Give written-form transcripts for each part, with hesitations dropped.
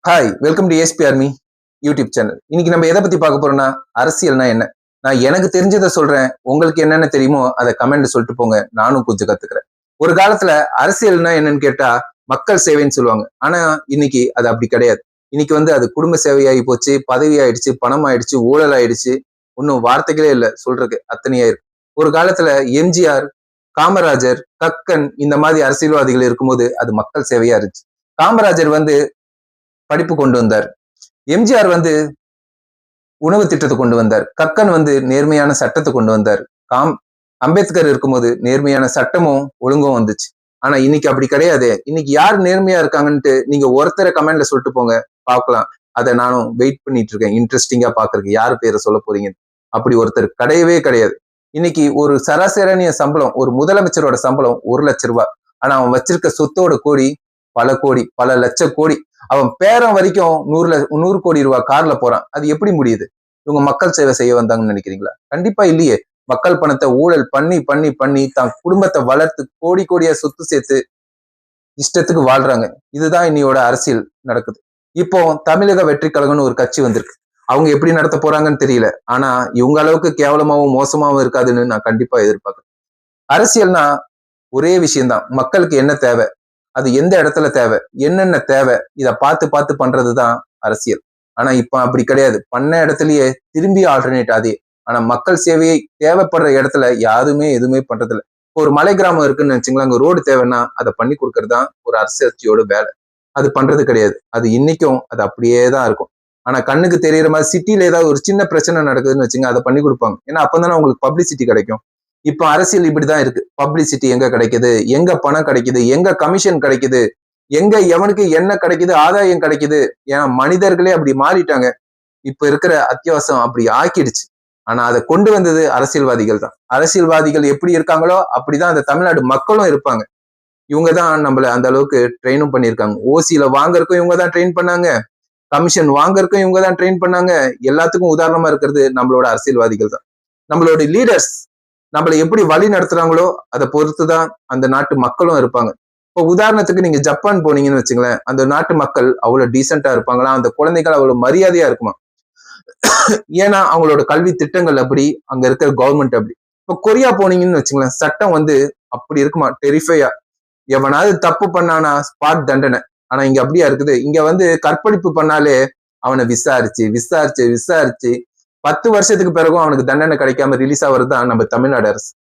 Hi, welcome to ASP army YouTube channel. இன்னைக்கு நம்ம எதை பத்தி பார்க்க போறோம்னா, அரசியல்னா என்ன? நான் எனக்கு தெரிஞ்சதை சொல்றேன். உங்களுக்கு என்னென்ன தெரியுமோ அதை கமெண்ட் சொல்லிட்டு போங்க. நானும் கொஞ்சம் கத்துக்கிறேன். ஒரு காலத்துல அரசியல்னா என்னன்னு கேட்டா மக்கள் சேவைன்னு சொல்லுவாங்க. ஆனா இன்னைக்கு அது அப்படி கிடையாது. இன்னைக்கு அது குடும்ப சேவையாகி போச்சு, பதவி ஆயிடுச்சு, பணம் ஆயிடுச்சு, ஊழல் ஆயிடுச்சு. இன்னும் வார்த்தைகளே இல்லை சொல்றதுக்கு, அத்தனையா இருக்கு. ஒரு காலத்துல எம்ஜிஆர், காமராஜர், கக்கன் இந்த மாதிரி அரசியல்வாதிகள் இருக்கும்போது அது மக்கள் சேவையா இருந்துச்சு. காமராஜர் படிப்பு கொண்டு வந்தார். எம்ஜிஆர் உணவு திட்டத்தை கொண்டு வந்தார். கக்கன் நேர்மையான சட்டத்தை கொண்டு வந்தார். அம்பேத்கர் இருக்கும்போது நேர்மையான சட்டமும் ஒழுங்கும் வந்துச்சு. ஆனா இன்னைக்கு அப்படி கிடையாது. இன்னைக்கு யார் நேர்மையா இருக்காங்கன்ட்டு நீங்க ஒருத்தரை கமெண்ட்ல சொல்லிட்டு போங்க, பார்க்கலாம். அதை நானும் வெயிட் பண்ணிட்டு இருக்கேன், இன்ட்ரெஸ்டிங்கா பாக்குறதுக்கு யாரு பேரை சொல்ல போறீங்க. அப்படி ஒருத்தர் கிடையவே கிடையாது. இன்னைக்கு ஒரு சராசரியான சம்பளம், ஒரு முதலமைச்சரோட சம்பளம் 1,00,000 ரூபாய். ஆனா அவன் வச்சிருக்க சொத்தோட கோடி பல கோடி, பல லட்ச கோடி. அவன் பேரன் வரைக்கும் 100 கோடி ரூபாய் கார்ல போறான். அது எப்படி முடியுது? இவங்க மக்கள் சேவை செய்ய வந்தாங்கன்னு நினைக்கிறீங்களா? கண்டிப்பா இல்லையே. மக்கள் பணத்தை ஊழல் பண்ணி பண்ணி பண்ணி தான் குடும்பத்தை வளர்த்து கோடி கோடியா சொத்து சேர்த்து இஷ்டத்துக்கு வாழ்றாங்க. இதுதான் இன்னையோட அரசியல் நடக்குது. இப்போ தமிழக வெற்றி கழகம்னு ஒரு கட்சி வந்திருக்கு. அவங்க எப்படி நடத்த போறாங்கன்னு தெரியல. ஆனா இவங்க அளவுக்கு கேவலமாவும் மோசமாவும் இருக்காதுன்னு நான் கண்டிப்பா எதிர்பார்க்கிறேன். அரசியல்னா ஒரே விஷயம்தான். மக்களுக்கு என்ன தேவை, அது எந்த இடத்துல தேவை, என்னென்ன தேவை, இதை பார்த்து பார்த்து பண்றதுதான் அரசியல். ஆனா இப்ப அப்படி கிடையாது. பண்ண இடத்துலயே திரும்பி ஆல்டர்னேட் அதே. ஆனா மக்கள் சேவையை தேவைப்படுற இடத்துல யாருமே எதுவுமே பண்றது இல்லை. ஒரு மலை கிராமம் இருக்குன்னு நினைச்சுங்களா, அங்க ரோடு தேவைன்னா அதை பண்ணி கொடுக்கறதுதான் ஒரு அரசியல்ச்சியோட வேலை. அது பண்றது கிடையாது. அது இன்னைக்கும் அது அப்படியே தான் இருக்கும். ஆனா கண்ணுக்கு தெரியற மாதிரி சிட்டில ஏதாவது ஒரு சின்ன பிரச்சனை நடக்குதுன்னு வச்சுங்க, அதை பண்ணி கொடுப்பாங்க. ஏன்னா அப்பதானே உங்களுக்கு பப்ளிசிட்டி கிடைக்கும். இப்ப அரசியல் இப்படிதான் இருக்கு. பப்ளிசிட்டி எங்க கிடைக்குது, எங்க பணம் கிடைக்குது, எங்க கமிஷன் கிடைக்குது, எங்க எவனுக்கு என்ன கிடைக்குது, ஆதாயம் கிடைக்குது. ஏன்னா மனிதர்களே அப்படி மாறிட்டாங்க. இப்ப இருக்கிற அத்தியாவசம் அப்படி ஆக்கிடுச்சு. ஆனா அதை கொண்டு வந்தது அரசியல்வாதிகள் தான். அரசியல்வாதிகள் எப்படி இருக்காங்களோ அப்படிதான் அந்த தமிழ்நாடு மக்களும் இருப்பாங்க. இவங்கதான் நம்மள அந்த அளவுக்கு ட்ரெயினும் பண்ணியிருக்காங்க. ஓசியில வாங்கறதுக்கும் இவங்கதான் ட்ரெயின் பண்ணாங்க, கமிஷன் வாங்கறதுக்கும் இவங்கதான் ட்ரெயின் பண்ணாங்க. எல்லாத்துக்கும் உதாரணமா இருக்கிறது நம்மளோட அரசியல்வாதிகள் தான். நம்மளோட லீடர்ஸ் நம்மளை எப்படி வழி நடத்துறாங்களோ அதை பொறுத்துதான் அந்த நாட்டு மக்களும் இருப்பாங்க. இப்போ உதாரணத்துக்கு நீங்க ஜப்பான் போனீங்கன்னு வச்சுங்களேன், அந்த நாட்டு மக்கள் அவ்வளவு டீசெண்டா இருப்பாங்களா, அந்த குழந்தைகள் அவ்வளவு மரியாதையா இருக்குமா. ஏன்னா அவங்களோட கல்வி திட்டங்கள் அப்படி, அங்க இருக்கிற கவர்மெண்ட் அப்படி. இப்போ கொரியா போனீங்கன்னு வச்சுங்களேன், சட்டம் அப்படி இருக்குமா, டெரிஃபையா. எவனாவது தப்பு பண்ணானா ஸ்பாட் தண்டனை. ஆனா இங்க அப்படியா இருக்குது. இங்க கற்பழிப்பு பண்ணாலே அவனை விசாரிச்சு விசாரிச்சு விசாரிச்சு 10 வருஷத்துக்கு பிறகும் அவனுக்கு தண்டனை கிடைக்காம ரிலீஸ் ஆகுறதுதான் நம்ம தமிழ்நாடு அரசு.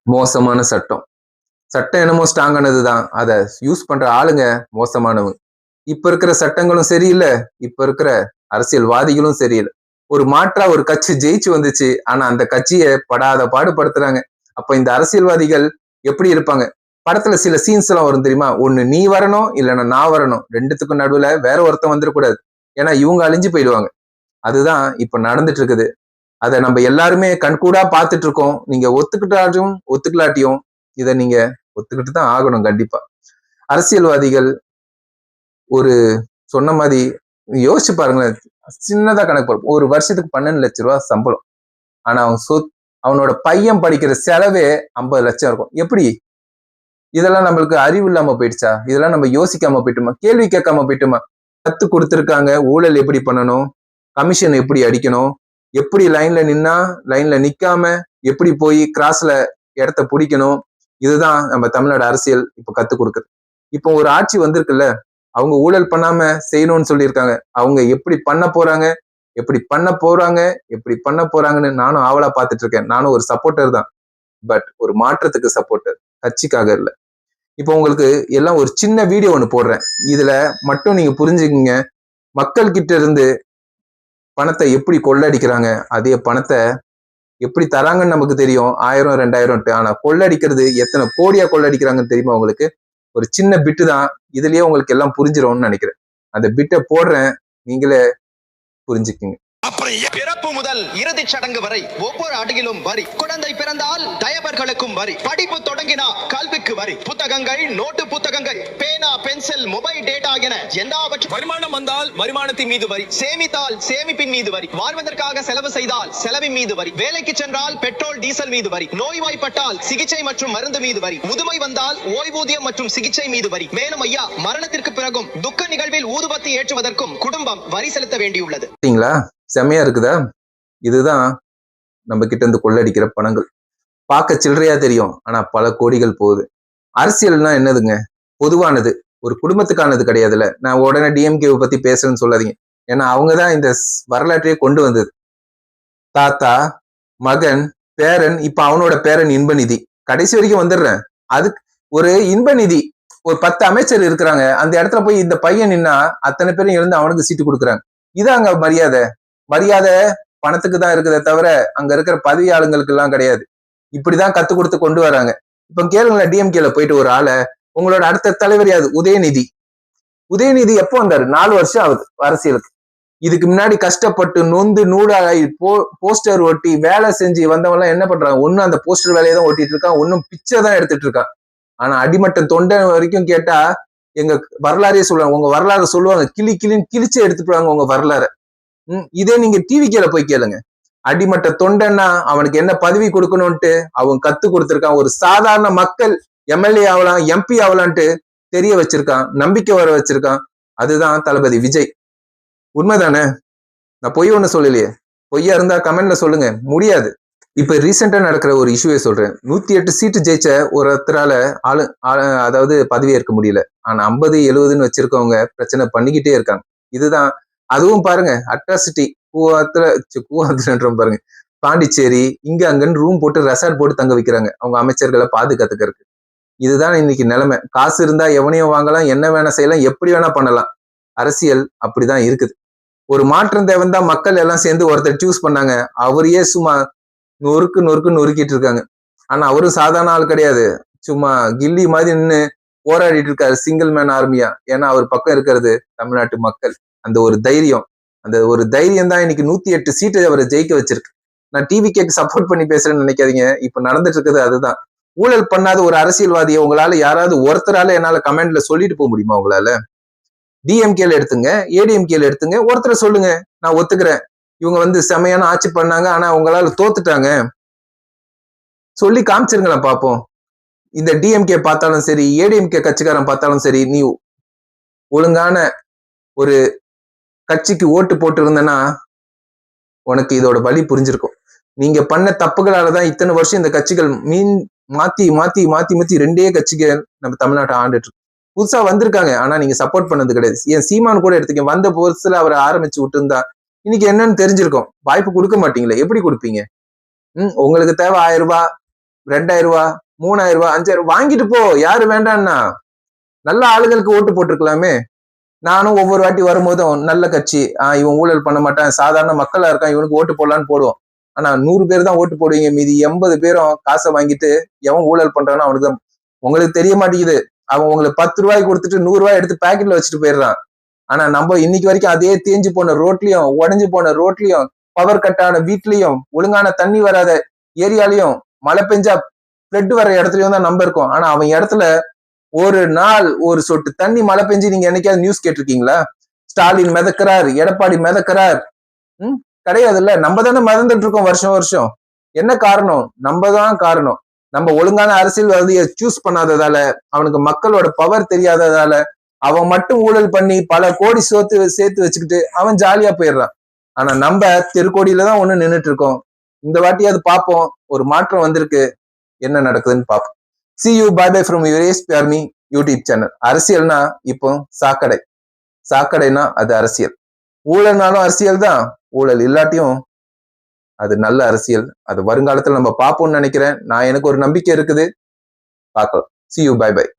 மோசமான சட்டம். சட்டம் என்னமோ ஸ்ட்ராங்கானதுதான், அதை யூஸ் பண்ற ஆளுங்க மோசமானவங்க. இப்ப இருக்கிற சட்டங்களும் சரியில்லை, இப்ப இருக்கிற அரசியல்வாதிகளும் சரியில்லை. ஒரு மாற்றா ஒரு கட்சி ஜெயிச்சு வந்துச்சு, ஆனா அந்த கட்சியை படாத பாடுபடுத்துறாங்க. அப்ப இந்த அரசியல்வாதிகள் எப்படி இருப்பாங்க? படத்துல சில சீன்ஸ் எல்லாம் வரும் தெரியுமா? ஒண்ணு நீ வரணும், இல்லைன்னா நான் வரணும். ரெண்டுத்துக்கும் நடுவுல வேற ஒருத்தன் வந்துடக்கூடாது. ஏன்னா இவங்க அழிஞ்சு போயிடுவாங்க. அதுதான் இப்ப நடந்துட்டு இருக்குது. அதை நம்ம எல்லாருமே கண்கூடா பார்த்துட்டு இருக்கோம். நீங்க ஒத்துக்கிட்டாலும் ஒத்துக்கலாட்டியும் இதை நீங்க ஒத்துக்கிட்டு தான் ஆகணும் கண்டிப்பா. அரசியல்வாதிகள் ஒரு சொன்ன மாதிரி யோசிச்சு பாருங்களேன். சின்னதா கணக்கு பார்ப்போம். ஒரு வருஷத்துக்கு 12 லட்சம் ரூபாய் சம்பளம். ஆனா அவனோட பையன் படிக்கிற செலவே 50 லட்சம் இருக்கும். எப்படி? இதெல்லாம் நம்மளுக்கு அறிவு இல்லாம போயிடுச்சா? இதெல்லாம் நம்ம யோசிக்காம போயிட்டோமா? கேள்வி கேட்காம போயிட்டோமா? கத்து கொடுத்துருக்காங்க ஊழல் எப்படி பண்ணணும், கமிஷன் எப்படி அடிக்கணும், எப்படி லைன்ல நின்னா லைன்ல நிக்காம எப்படி போய் கிராஸ்ல இடத்த பிடிக்கணும். இதுதான் நம்ம தமிழ்நாடு அரசியல் இப்ப கத்து கொடுக்குது. இப்போ ஒரு ஆட்சி வந்திருக்குல்ல, அவங்க ஊழல் பண்ணாம செய்யணும்னு சொல்லியிருக்காங்க. அவங்க எப்படி பண்ண போறாங்க, எப்படி பண்ண போறாங்க, எப்படி பண்ண போறாங்கன்னு நானும் ஆவலா பார்த்துட்டு இருக்கேன். நானும் ஒரு சப்போர்ட்டர் தான். பட் ஒரு மாற்றத்துக்கு சப்போர்ட்டர், கட்சிக்காக இல்லை. இப்போ உங்களுக்கு எல்லாம் ஒரு சின்ன வீடியோ ஒண்ணு போடுறேன். இதுல மட்டும் நீங்க புரிஞ்சுக்கீங்க. மக்கள் கிட்ட இருந்து பணத்தை எப்படி கொள்ளடிக்கிறாங்க, அதே பணத்தை எப்படி தராங்கன்னு நமக்கு தெரியும். 1000 2000. ஆனா கொள்ளடிக்கிறது எத்தனை கோடியா கொள்ளடிக்கிறாங்கன்னு தெரியுமா உங்களுக்கு? ஒரு சின்ன பிட்டு தான். இதுலயே உங்களுக்கு எல்லாம் புரிஞ்சிரும்னு நினைக்கிறேன். அந்த பிட்டை போடுறேன், நீங்களே புரிஞ்சுக்குங்க. அப்புறம் பிறப்பு முதல் இறுதிச் சடங்கு வரை ஒவ்வொரு அடியிலும் வரி. குழந்தை பிறந்தால் டயபர்களுக்கும் வரி. படிப்பு தொடங்கினா கல்விக்கு வரி. புத்தகங்கள், நோட்டு புத்தகங்கள், பேனா, பென்சில், மொபைல் டேட்டா என எல்லாவற்றும். வருமானம் வந்தால் வருமானத்தின் மீது வரி. சேமித்தால் சேமிப்பின் மீது வரி. வாழ்வதற்காக செலவு செய்தால் செலவின் மீது வரி. வேலைக்கு சென்றால் பெட்ரோல் டீசல் மீது வரி. நோய்வாய்ப்பட்டால் சிகிச்சை மற்றும் மருந்து மீது வரி. முதுமை வந்தால் ஓய்வூதியம் மற்றும் சிகிச்சை மீது வரி. மேலும் ஐயா, மரணத்திற்கு பிறகும் துக்க நிகழ்வில் ஊதுபத்தி ஏற்றுவதற்கும் குடும்பம் வரி செலுத்த வேண்டியுள்ளது. செம்மையா இருக்குதா? இதுதான் நம்ம கிட்ட இருந்து கொள்ளடிக்கிற பணங்கள். பார்க்க சில்லறையா தெரியும், ஆனா பல கோடிகள் போகுது. அரசியல்னா என்னதுங்க? பொதுவானது, ஒரு குடும்பத்துக்கானது கிடையாதுல்ல. நான் உடனே டிஎம்கேவை பத்தி பேசுறேன்னு சொல்லாதீங்க. ஏன்னா அவங்கதான் இந்த வரலாற்றையே கொண்டு வந்தது. தாத்தா, மகன், பேரன், இப்ப அவனோட பேரன் இன்பநிதி. கடைசி வரைக்கும் வந்துடுறேன். அதுக்கு ஒரு இன்பநிதி, ஒரு 10 அமைச்சர் இருக்கிறாங்க. அந்த இடத்துல போய் இந்த பையன் நின்னா அத்தனை பேரும் இருந்து அவனுக்கு சீட்டு கொடுக்குறாங்க. இதான் அங்க மரியாதை. மரியாதை பணத்துக்கு தான் இருக்குதே தவிர அங்க இருக்கிற பதவி ஆளுங்களுக்கு எல்லாம் கிடையாது. இப்படிதான் கத்து கொடுத்து கொண்டு வராங்க. இப்ப கேளுங்களேன், டிஎம்கேல போயிட்டு ஒரு ஆளை, உங்களோட அடுத்த தலைவர் யாது? உதயநிதி. உதயநிதி எப்போ வந்தாரு? 4 வருஷம் ஆகுது அரசியலுக்கு. இதுக்கு முன்னாடி கஷ்டப்பட்டு நொந்து நூடாகி போஸ்டர் ஒட்டி வேலை செஞ்சு வந்தவங்க என்ன பண்றாங்க? ஒன்னும் அந்த போஸ்டர் வேலையை தான் ஓட்டிட்டு இருக்கான், ஒன்னும் பிச்சை தான் எடுத்துட்டு இருக்கான். ஆனா அடிமட்ட தொண்டை வரைக்கும் கேட்டா எங்க வரலாறே சொல்லுவாங்க. உங்க வரலாறு சொல்லுவாங்க, கிளின்னு கிழிச்சு எடுத்துட்டு உங்க வரலாறு. இதே நீங்க டிவிக்கேல போய் கேளுங்க. அடிமட்ட தொண்டன்னா அவனுக்கு என்ன பதவி கொடுக்கணும்ட்டு அவன் கத்து கொடுத்திருக்கான். ஒரு சாதாரண மக்கள் எம்எல்ஏ ஆகலாம், எம்பி ஆகலான்ட்டு தெரிய வச்சிருக்கான், நம்பிக்கை வர வச்சிருக்கான். அதுதான் தளபதி விஜய். உண்மைதானே? நான் பொய் ஒண்ணு சொல்லலையே. பொய்யா இருந்தா கமெண்ட்ல சொல்லுங்க. முடியாது. இப்ப ரீசெண்டா நடக்கிற ஒரு இஷ்யூவை சொல்றேன். 108 சீட்டு ஜெயிச்ச ஒருத்தரால அதாவது பதவி ஏற்க முடியல. ஆனா 50, 70ன்னு வச்சிருக்கவங்க பிரச்சனை பண்ணிக்கிட்டே இருக்காங்க. இதுதான். அதுவும் பாருங்க, அட்ராசிட்டி கூவாத்துல பாருங்க, பாண்டிச்சேரி இங்க அங்கன்னு ரூம் போட்டு ரெசார்ட் போட்டு தங்க வைக்கிறாங்க அவங்க அமைச்சர்களை பாதுகாத்துக்கிறதுக்கு. இதுதான் இன்னைக்கு நிலைமை. காசு இருந்தா எவனையும் வாங்கலாம், என்ன வேணா செய்யலாம், எப்படி வேணா பண்ணலாம். அரசியல் அப்படிதான் இருக்குது. ஒரு மாற்றம் தேவைதான் மக்கள் எல்லாம் சேர்ந்து ஒருத்தர் சூஸ் பண்ணாங்க. அவரையே சும்மா நொறுக்கிட்டு இருக்காங்க. ஆனா அவரும் சாதாரண ஆள் கிடையாது. சும்மா கில்லி மாதிரி நின்று போராடிட்டு இருக்காரு, சிங்கிள் மேன் ஆர்மியா. ஏன்னா அவர் பக்கம் இருக்கிறது தமிழ்நாட்டு மக்கள். அந்த ஒரு தைரியம் தான் இன்னைக்கு 108 சீட்டை அவரை ஜெயிக்க வச்சிருக்கு. நான் டிவிகேக்கு சப்போர்ட் பண்ணி பேசுறேன்னு நினைக்காதீங்க. இப்ப நடந்துட்டு இருக்குது அதுதான். ஊழல் பண்ணாத ஒரு அரசியல்வாதியை உங்களால யாராவது ஒருத்தரால என்னால கமெண்ட்ல சொல்லிட்டு போக முடியுமா? உங்களால டிஎம்கேல எடுத்துங்க, ஏடிஎம்கேல எடுத்துங்க, ஒருத்தரை சொல்லுங்க, நான் ஒத்துக்கிறேன், இவங்க செமையான ஆட்சி பண்ணாங்க, ஆனா உங்களால தோத்துட்டாங்க, சொல்லி காமிச்சிருங்களா பாப்போம். இந்த டிஎம்கே பார்த்தாலும் சரி, ஏடிஎம்கே கட்சிக்காரன் பார்த்தாலும் சரி, நீ ஒழுங்கான ஒரு கட்சிக்கு ஓட்டு போட்டு இருந்தனா உனக்கு இதோட வலி புரிஞ்சிருக்கும். நீங்க பண்ண தப்புகளாலதான் இத்தனை வருஷம் இந்த கட்சிகள் மாத்தி 2 கட்சிகள் நம்ம தமிழ்நாட்டை ஆண்டுட்டு புதுசா வந்திருக்காங்க. ஆனா நீங்க சப்போர்ட் பண்ணது கிடையாது. ஏன் சீமான் கூட எடுத்துக்க, வந்த புதுசுல அவரை ஆரம்பிச்சு விட்டு இருந்தா இன்னைக்கு என்னன்னு தெரிஞ்சிருக்கும். வாய்ப்பு கொடுக்க மாட்டீங்களே, எப்படி கொடுப்பீங்க? உங்களுக்கு தேவை 1000 ரூபாய், 2000 ரூபாய், 3000 ரூபாய், 5000 வாங்கிட்டு போ. யாரு வேண்டான்னா? நல்ல ஆளுகளுக்கு ஓட்டு போட்டிருக்கலாமே. நானும் ஒவ்வொரு வாட்டி வரும்போதும் நல்ல கட்சி, இவன் ஊழல் பண்ண மாட்டான், சாதாரண மக்களா இருக்கான், இவனுக்கு ஓட்டு போடலான்னு போடுவோம். ஆனா 100 பேர் தான் ஓட்டு போடுவீங்க. மீதி 80 பேரும் காசை வாங்கிட்டு எவன் ஊழல் பண்றானோ அவனுக்கு தான். உங்களுக்கு தெரிய மாட்டேங்குது. அவன் உங்களுக்கு 10 ரூபாய் கொடுத்துட்டு 100 ரூபாய் எடுத்து பாக்கெட்ல வச்சுட்டு போயிடுறான். ஆனா நம்ம இன்னைக்கு வரைக்கும் அதே தேஞ்சு போன ரோட்லயும், உடஞ்சு போன ரோட்லயும், பவர் கட்டான வீட்லயும், ஒழுங்கான தண்ணி வராத ஏரியாலையும், மழை பெஞ்சா பிளட் வர இடத்துலயும் தான் நம்ம இருக்கோம். ஆனா அவன் இடத்துல ஒரு நாள் ஒரு சொட்டு தண்ணி மழை பெஞ்சு நீங்க என்னைக்காவது நியூஸ் கேட்டிருக்கீங்களா? ஸ்டாலின் மிதக்கிறார், எடப்பாடி மிதக்கிறார். கிடையாதுல்ல. நம்ம தானே மிதந்துட்டு இருக்கோம் வருஷம் வருஷம். என்ன காரணம்? நம்ம தான் காரணம். நம்ம ஒழுங்கான அரசியல்வாதியை சூஸ் பண்ணாததால, அவனுக்கு மக்களோட பவர் தெரியாததால, அவன் மட்டும் ஊழல் பண்ணி பல கோடி சேர்த்து வச்சுக்கிட்டு அவன் ஜாலியா போயிடுறான். ஆனா நம்ம தெருக்கோடியில தான் ஒண்ணு நின்றுட்டு இருக்கோம். இந்த வாட்டியாவது பார்ப்போம், ஒரு மாற்றம் வந்திருக்கு, என்ன நடக்குதுன்னு பார்ப்போம். See you, bye bye from your ASP Army YouTube channel. அரசியல்னா இப்போ சாக்கடைனா அது அரசியல். ஊழல்னாலும் அரசியல் தான். ஊழல் இல்லாட்டியும் அது நல்ல அரசியல். அது வருங்காலத்துல நம்ம பார்ப்போம்னு நினைக்கிறேன். எனக்கு ஒரு நம்பிக்கை இருக்குது. பார்க்கலாம். See you, bye bye.